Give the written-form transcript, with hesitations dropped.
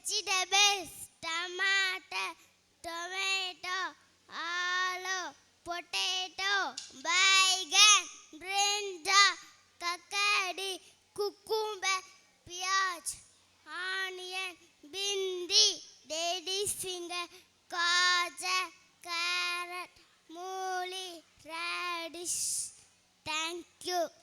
vegetables, tomato, tomato, aloo, potato, बैगन, brinjal, ककड़ी, cucumber, प्याज, onion, भिंडी, lady's finger, gajar, carrot, मूली, radish. Thank you.